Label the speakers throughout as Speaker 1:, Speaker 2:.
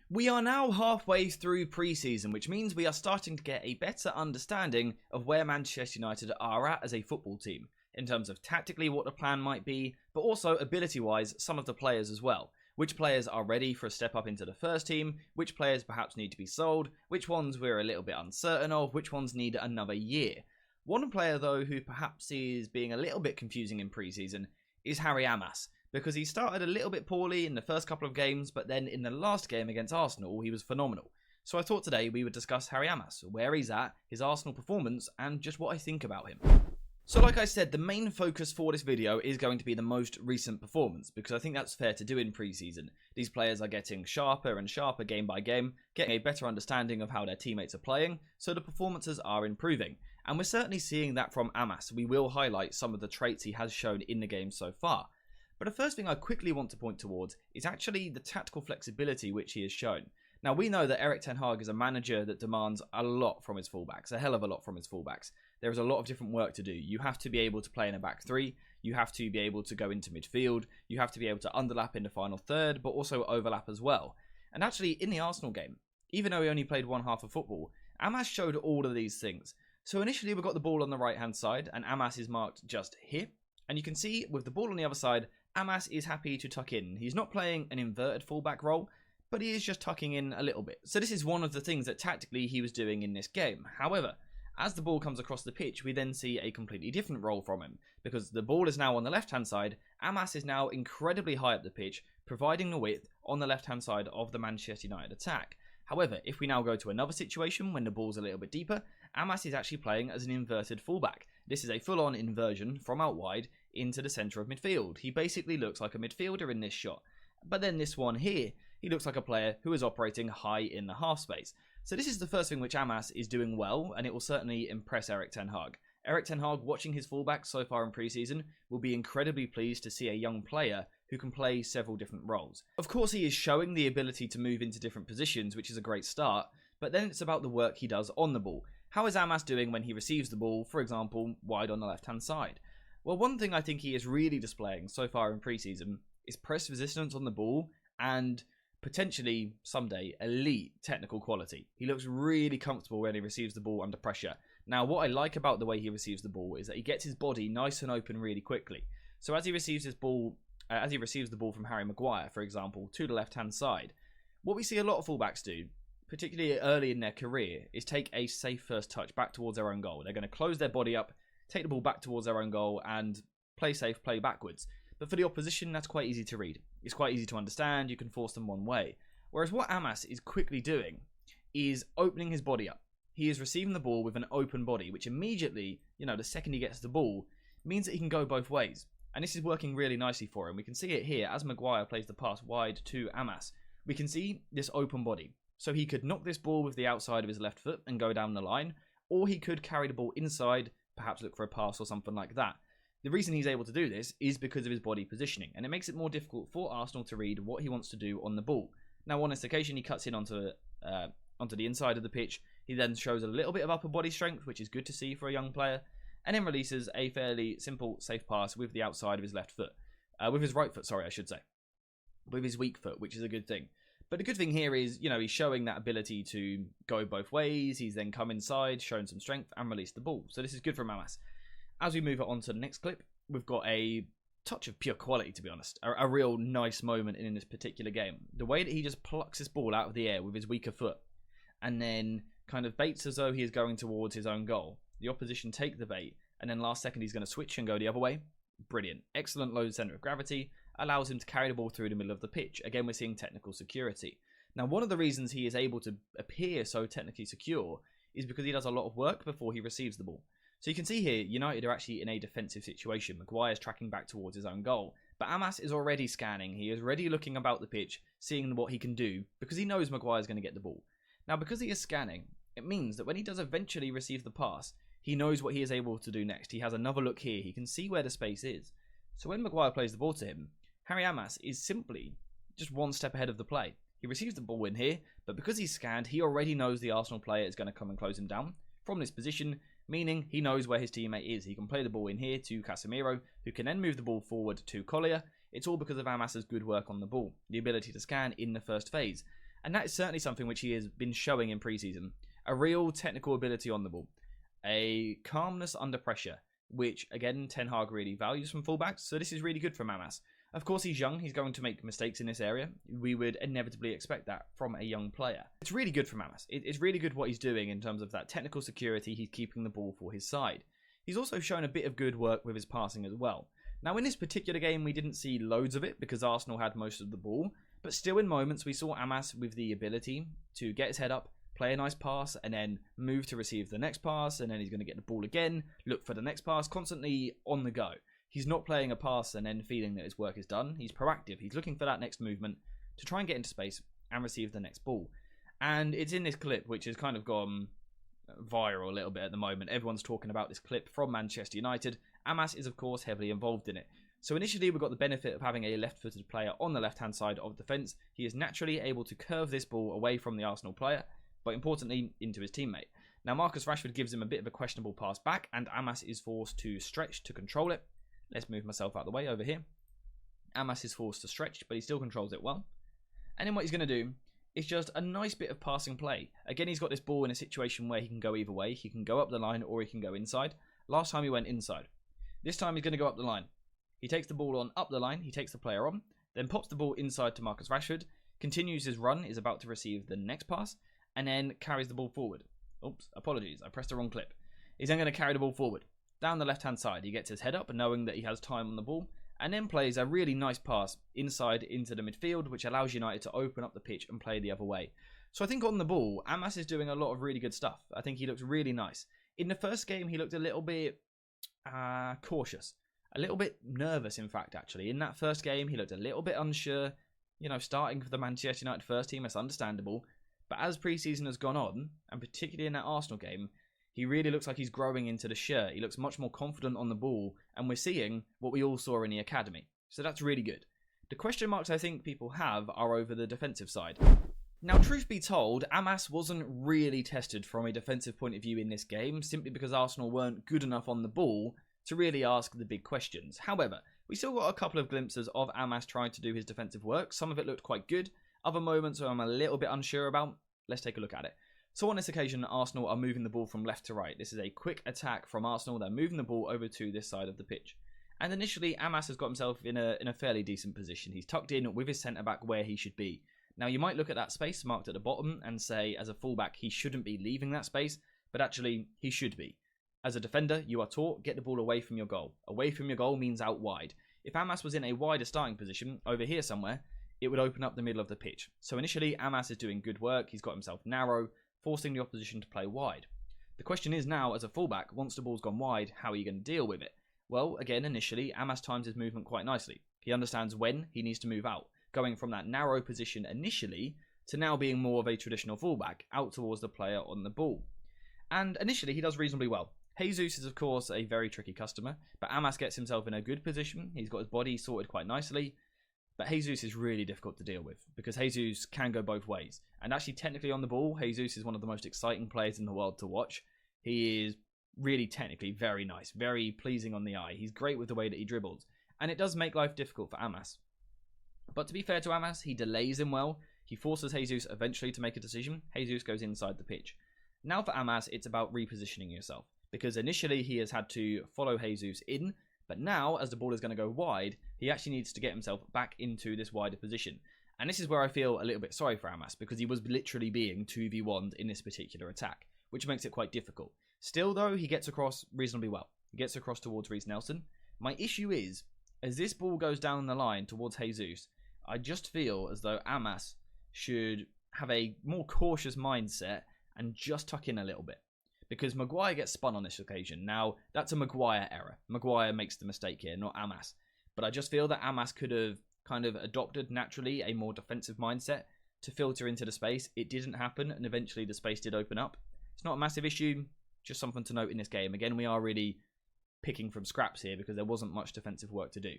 Speaker 1: We are now halfway through pre-season, which means we are starting to get a better understanding of where Manchester United are at as a football team, in terms of tactically what the plan might be, but also ability-wise, some of the players as well. Which players are ready for a step up into the first team, which players perhaps need to be sold, which ones we're a little bit uncertain of, which ones need another year. One player though who perhaps is being a little bit confusing in pre-season is Harry Amass, because he started a little bit poorly in the first couple of games, but then in the last game against Arsenal, he was phenomenal. So I thought today we would discuss Harry Amass, where he's at, his Arsenal performance, and just what I think about him. So like I said, the main focus for this video is going to be the most recent performance, because I think that's fair to do in pre-season. These players are getting sharper and sharper game by game, getting a better understanding of how their teammates are playing, so the performances are improving. And we're certainly seeing that from Amass. We will highlight some of the traits he has shown in the game so far. But the first thing I quickly want to point towards is actually the tactical flexibility which he has shown. Now we know that Erik ten Hag is a manager that demands a lot from his fullbacks, a hell of a lot from his fullbacks. There is a lot of different work to do. You have to be able to play in a back three, you have to be able to go into midfield, you have to be able to underlap in the final third, but also overlap as well. And actually in the Arsenal game, even though he only played one half of football, Amass showed all of these things. So initially we got the ball on the right hand side and Amass is marked just here. And you can see with the ball on the other side, Amass is happy to tuck in. He's not playing an inverted fullback role, but he is just tucking in a little bit. So this is one of the things that tactically he was doing in this game. However, as the ball comes across the pitch, we then see a completely different role from him, because the ball is now on the left-hand side. Amass is now incredibly high up the pitch, providing the width on the left-hand side of the Manchester United attack. However, if we now go to another situation when the ball's a little bit deeper, Amass is actually playing as an inverted fullback. This is a full-on inversion from out wide into the centre of midfield. He basically looks like a midfielder in this shot. But then this one here, he looks like a player who is operating high in the half space. So this is the first thing which Amass is doing well, and it will certainly impress Erik ten Hag. Erik ten Hag, watching his fullbacks so far in pre-season, will be incredibly pleased to see a young player who can play several different roles. Of course, he is showing the ability to move into different positions, which is a great start, but then it's about the work he does on the ball. How is Amass doing when he receives the ball, for example, wide on the left-hand side? Well, one thing I think he is really displaying so far in pre-season is press resistance on the ball and potentially someday elite technical quality. He looks really comfortable when he receives the ball under pressure. Now, what I like about the way he receives the ball is that he gets his body nice and open really quickly. So as he receives the ball from Harry Maguire, for example, to the left-hand side, what we see a lot of fullbacks do, particularly early in their career, is take a safe first touch back towards their own goal. They're going to close their body up, take the ball back towards their own goal, and play safe, play backwards. But for the opposition, that's quite easy to read. It's quite easy to understand. You can force them one way. Whereas what Amass is quickly doing is opening his body up. He is receiving the ball with an open body, which immediately, the second he gets the ball, means that he can go both ways. And this is working really nicely for him. We can see it here as Maguire plays the pass wide to Amass. We can see this open body. So he could knock this ball with the outside of his left foot and go down the line, or he could carry the ball inside, perhaps look for a pass or something like that. The reason he's able to do this is because of his body positioning, and it makes it more difficult for Arsenal to read what he wants to do on the ball. Now, on this occasion, he cuts in onto the inside of the pitch. He then shows a little bit of upper body strength, which is good to see for a young player, and then releases a fairly simple, safe pass with the outside of his left foot. With his right foot, sorry, I should say. With his weak foot, which is a good thing. But the good thing here is, he's showing that ability to go both ways. He's then come inside, shown some strength, and released the ball. So this is good for Amass. As we move on to the next clip, we've got a touch of pure quality, to be honest. A real nice moment in this particular game. The way that he just plucks this ball out of the air with his weaker foot, and then kind of baits as though he is going towards his own goal. The opposition take the bait, and then last second he's going to switch and go the other way. Brilliant. Excellent low centre of gravity. Allows him to carry the ball through the middle of the pitch. Again, we're seeing technical security. Now, one of the reasons he is able to appear so technically secure is because he does a lot of work before he receives the ball. So you can see here, United are actually in a defensive situation. Maguire's tracking back towards his own goal. But Amass is already scanning. He is already looking about the pitch, seeing what he can do, because he knows Maguire's going to get the ball. Now, because he is scanning, it means that when he does eventually receive the pass, he knows what he is able to do next. He has another look here. He can see where the space is. So when Maguire plays the ball to him, Harry Amass is simply just one step ahead of the play. He receives the ball in here, but because he's scanned, he already knows the Arsenal player is going to come and close him down from this position, meaning he knows where his teammate is. He can play the ball in here to Casemiro, who can then move the ball forward to Collier. It's all because of Amass's good work on the ball, the ability to scan in the first phase. And that is certainly something which he has been showing in preseason. A real technical ability on the ball. A calmness under pressure, which, again, Ten Hag really values from fullbacks. So this is really good for Amass. Of course, he's young. He's going to make mistakes in this area. We would inevitably expect that from a young player. It's really good for Amass. It's really good what he's doing in terms of that technical security. He's keeping the ball for his side. He's also shown a bit of good work with his passing as well. Now, in this particular game, we didn't see loads of it because Arsenal had most of the ball. But still, in moments, we saw Amass with the ability to get his head up, play a nice pass, and then move to receive the next pass, and then he's going to get the ball again, look for the next pass, constantly on the go. He's not playing a pass and then feeling that his work is done. He's proactive. He's looking for that next movement to try and get into space and receive the next ball. And it's in this clip, which has kind of gone viral a little bit at the moment. Everyone's talking about this clip from Manchester United. Amass is, of course, heavily involved in it. So initially, we got the benefit of having a left-footed player on the left-hand side of the defence. He is naturally able to curve this ball away from the Arsenal player, but importantly, into his teammate. Now, Marcus Rashford gives him a bit of a questionable pass back, and Amass is forced to stretch to control it. Let's move myself out of the way over here. Amass is forced to stretch, but he still controls it well. And then what he's going to do is just a nice bit of passing play. Again, he's got this ball in a situation where he can go either way. He can go up the line or he can go inside. Last time he went inside. This time he's going to go up the line. He takes the ball on up the line. He takes the player on, then pops the ball inside to Marcus Rashford, continues his run, is about to receive the next pass, and then carries the ball forward. Oops, apologies, I pressed the wrong clip. He's then going to carry the ball forward. Down the left-hand side, he gets his head up, knowing that he has time on the ball, and then plays a really nice pass inside into the midfield, which allows United to open up the pitch and play the other way. So I think on the ball, Amass is doing a lot of really good stuff. I think he looks really nice. In the first game, he looked a little bit cautious. A little bit nervous, in fact, actually. In that first game, he looked a little bit unsure. You know, starting for the Manchester United first team, that's understandable. But as pre-season has gone on, and particularly in that Arsenal game, he really looks like he's growing into the shirt. He looks much more confident on the ball, and we're seeing what we all saw in the academy. So that's really good. The question marks I think people have are over the defensive side. Now, truth be told, Amass wasn't really tested from a defensive point of view in this game, simply because Arsenal weren't good enough on the ball to really ask the big questions. However, we still got a couple of glimpses of Amass trying to do his defensive work. Some of it looked quite good. Other moments where I'm a little bit unsure about. Let's take a look at it. So on this occasion, Arsenal are moving the ball from left to right. This is a quick attack from Arsenal. They're moving the ball over to this side of the pitch. And initially, Amass has got himself in a fairly decent position. He's tucked in with his centre-back where he should be. Now, you might look at that space marked at the bottom and say, as a fullback, he shouldn't be leaving that space. But actually, he should be. As a defender, you are taught, get the ball away from your goal. Away from your goal means out wide. If Amass was in a wider starting position, over here somewhere, it would open up the middle of the pitch. So initially, Amass is doing good work. He's got himself narrow, forcing the opposition to play wide. The question is now, as a fullback, once the ball's gone wide, how are you going to deal with it? Well, again, initially, Amass times his movement quite nicely. He understands when he needs to move out, going from that narrow position initially to now being more of a traditional fullback, out towards the player on the ball. And initially, he does reasonably well. Jesus is, of course, a very tricky customer, but Amass gets himself in a good position. He's got his body sorted quite nicely. But Jesus is really difficult to deal with because Jesus can go both ways. And actually, technically on the ball, Jesus is one of the most exciting players in the world to watch. He is really technically very nice, very pleasing on the eye. He's great with the way that he dribbles. And it does make life difficult for Amass. But to be fair to Amass, he delays him well. He forces Jesus eventually to make a decision. Jesus goes inside the pitch. Now for Amass, it's about repositioning yourself. Because initially he has had to follow Jesus in, but now as the ball is going to go wide, he actually needs to get himself back into this wider position. And this is where I feel a little bit sorry for Amass, because he was literally being 2v1'd in this particular attack, which makes it quite difficult. Still though, he gets across reasonably well. He gets across towards Reece Nelson. My issue is, as this ball goes down the line towards Jesus, I just feel as though Amass should have a more cautious mindset and just tuck in a little bit. Because Maguire gets spun on this occasion. Now, that's a Maguire error. Maguire makes the mistake here, not Amass. But I just feel that Amass could have kind of adopted naturally a more defensive mindset to filter into the space. It didn't happen, and eventually the space did open up. It's not a massive issue, just something to note in this game. Again, we are really picking from scraps here because there wasn't much defensive work to do.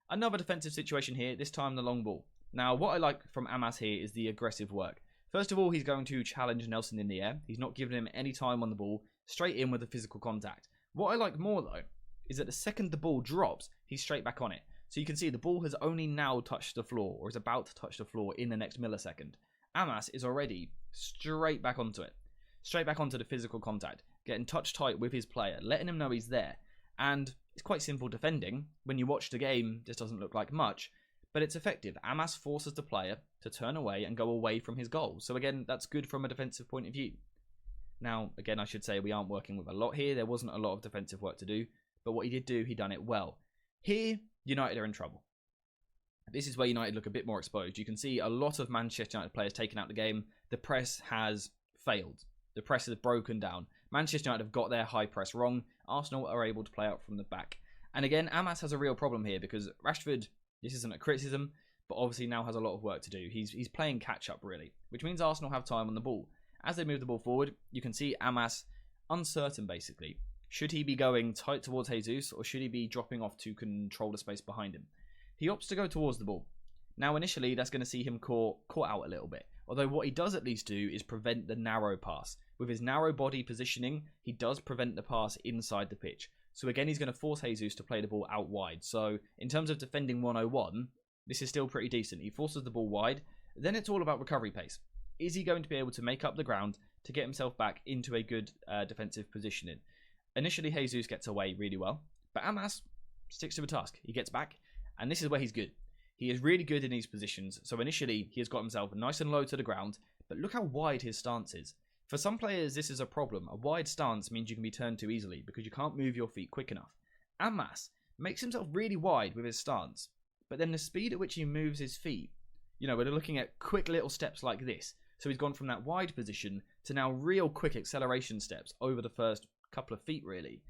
Speaker 1: Another defensive situation here, this time the long ball. Now, what I like from Amass here is the aggressive work. First of all, he's going to challenge Nelson in the air. He's not giving him any time on the ball, straight in with the physical contact. What I like more, though, is that the second the ball drops, he's straight back on it. So you can see the ball has only now touched the floor, or is about to touch the floor in the next millisecond. Amass is already straight back onto it. Straight back onto the physical contact, getting touch tight with his player, letting him know he's there. And it's quite simple defending. When you watch the game, this doesn't look like much, but it's effective. Amass forces the player to turn away and go away from his goal. So again, that's good from a defensive point of view. Now, again, I should say we aren't working with a lot here. There wasn't a lot of defensive work to do, but what he did do, he done it well. Here, United are in trouble. This is where United look a bit more exposed. You can see a lot of Manchester United players taking out the game. The press has failed. The press has broken down. Manchester United have got their high press wrong. Arsenal are able to play out from the back. And again, Amass has a real problem here because Rashford, this isn't a criticism, but obviously now has a lot of work to do. He's playing catch-up, really, which means Arsenal have time on the ball. As they move the ball forward, you can see Amass uncertain, basically. Should he be going tight towards Jesus, or should he be dropping off to control the space behind him? He opts to go towards the ball. Now, initially, that's going to see him caught out a little bit. Although what he does at least do is prevent the narrow pass. With his narrow body positioning, he does prevent the pass inside the pitch. So again, he's going to force Jesus to play the ball out wide. So in terms of defending 101, this is still pretty decent. He forces the ball wide. Then it's all about recovery pace. Is he going to be able to make up the ground to get himself back into a good defensive positioning? Initially, Jesus gets away really well, but Amass sticks to the task. He gets back, and this is where he's good. He is really good in these positions. So initially, he has got himself nice and low to the ground, but look how wide his stance is. For some players, this is a problem. A wide stance means you can be turned too easily because you can't move your feet quick enough. Amass makes himself really wide with his stance, but then the speed at which he moves his feet, we're looking at quick little steps like this. So he's gone from that wide position to now real quick acceleration steps over the first couple of feet, really.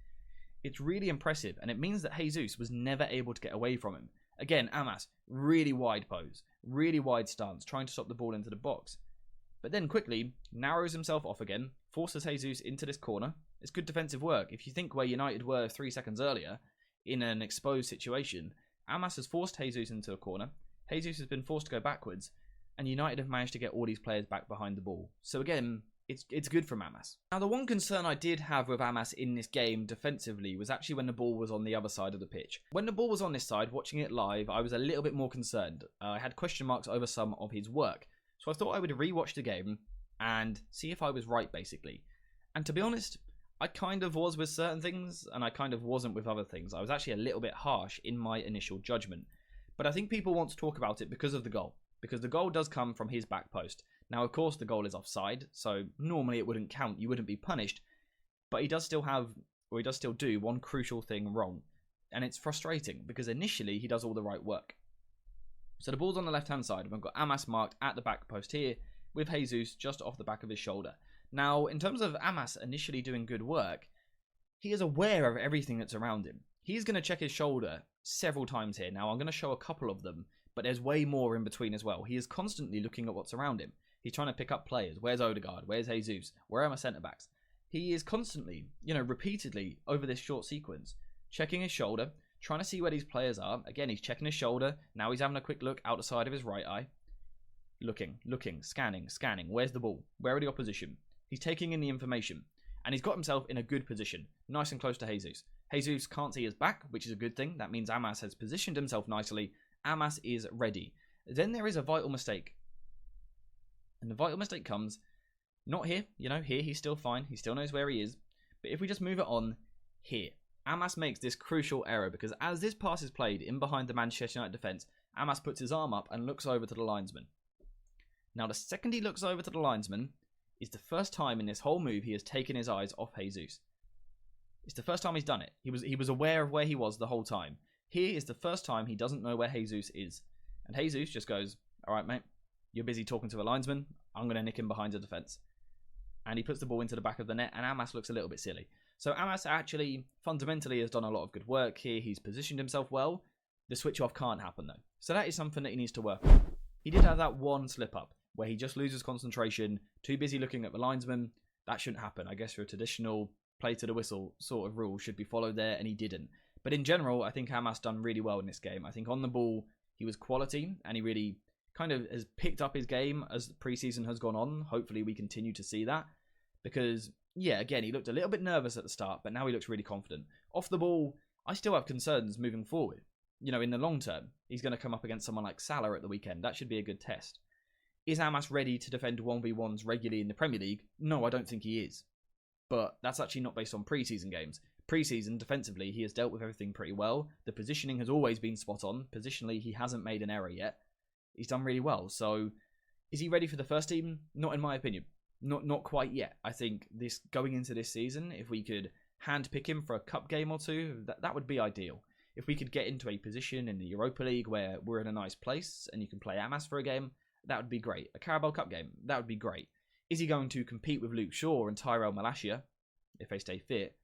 Speaker 1: It's really impressive, and it means that Jesus was never able to get away from him. Again, Amass, really wide pose, really wide stance, trying to stop the ball into the box. But then quickly narrows himself off again, forces Jesus into this corner. It's good defensive work. If you think where United were 3 seconds earlier, in an exposed situation, Amass has forced Jesus into a corner. Jesus has been forced to go backwards, and United have managed to get all these players back behind the ball. So again, it's good from Amass. Now, the one concern I did have with Amass in this game defensively was actually when the ball was on the other side of the pitch. When the ball was on this side, watching it live, I was a little bit more concerned. I had question marks over some of his work. So I thought I would rewatch the game and see if I was right, basically. And to be honest, I kind of was with certain things, and I kind of wasn't with other things. I was actually a little bit harsh in my initial judgment. But I think people want to talk about it because of the goal. Because the goal does come from his back post. Now, of course, the goal is offside, so normally it wouldn't count. You wouldn't be punished. But he does still do one crucial thing wrong. And it's frustrating, because initially he does all the right work. So the ball's on the left-hand side, and we've got Amass marked at the back post here, with Jesus just off the back of his shoulder. Now, in terms of Amass initially doing good work, he is aware of everything that's around him. He's going to check his shoulder several times here. Now, I'm going to show a couple of them, but there's way more in between as well. He is constantly looking at what's around him. He's trying to pick up players. Where's Odegaard? Where's Jesus? Where are my centre-backs? He is constantly, repeatedly over this short sequence, checking his shoulder, trying to see where these players are. Again, he's checking his shoulder. Now he's having a quick look out the side of his right eye. Looking, scanning. Where's the ball? Where are the opposition? He's taking in the information. And he's got himself in a good position, nice and close to Jesus. Jesus can't see his back, which is a good thing. That means Amass has positioned himself nicely. Amass is ready. Then there is a vital mistake. And the vital mistake comes, not here. Here he's still fine. He still knows where he is. But if we just move it on here, Amass makes this crucial error because as this pass is played in behind the Manchester United defence, Amass puts his arm up and looks over to the linesman. Now, the second he looks over to the linesman is the first time in this whole move he has taken his eyes off Jesus. It's the first time he's done it. He was aware of where he was the whole time. Here is the first time he doesn't know where Jesus is. And Jesus just goes, all right, mate, you're busy talking to a linesman. I'm going to nick him behind the defence. And he puts the ball into the back of the net, and Amass looks a little bit silly. So Amass actually, fundamentally, has done a lot of good work here. He's positioned himself well. The switch off can't happen, though. So that is something that he needs to work on. He did have that one slip up, where he just loses concentration, too busy looking at the linesman. That shouldn't happen. I guess your traditional play to the whistle sort of rule should be followed there, and he didn't. But in general, I think Amass done really well in this game. I think on the ball, he was quality, and he really kind of has picked up his game as the preseason has gone on. Hopefully we continue to see that. Because, yeah, again, he looked a little bit nervous at the start, but now he looks really confident. Off the ball, I still have concerns moving forward. In the long term, he's going to come up against someone like Salah at the weekend. That should be a good test. Is Amass ready to defend 1v1s regularly in the Premier League? No, I don't think he is. But that's actually not based on pre-season games. Pre-season, defensively, he has dealt with everything pretty well. The positioning has always been spot on. Positionally, he hasn't made an error yet. He's done really well. So, is he ready for the first team? Not in my opinion. Not quite yet. I think this going into this season, if we could handpick him for a cup game or two, that would be ideal. If we could get into a position in the Europa League where we're in a nice place and you can play Amass for a game, that would be great. A Carabao Cup game, that would be great. Is he going to compete with Luke Shaw and Tyrell Malacia if they stay fit?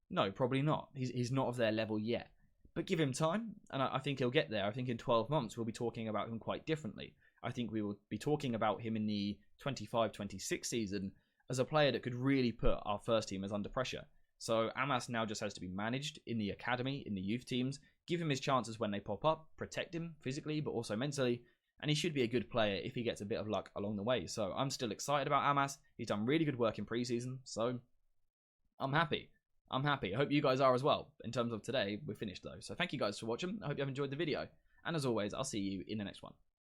Speaker 1: No, probably not. He's not of their level yet. But give him time, and I think he'll get there. I think in 12 months we'll be talking about him quite differently. I think we will be talking about him in the 25-26 season as a player that could really put our first teamers under pressure. So Amass now just has to be managed in the academy, in the youth teams, give him his chances when they pop up, protect him physically but also mentally, and he should be a good player if he gets a bit of luck along the way. So I'm still excited about Amass. He's done really good work in pre-season, so I'm happy. I hope you guys are as well. In terms of today, we're finished though. So thank you guys for watching. I hope you have enjoyed the video. And as always, I'll see you in the next one.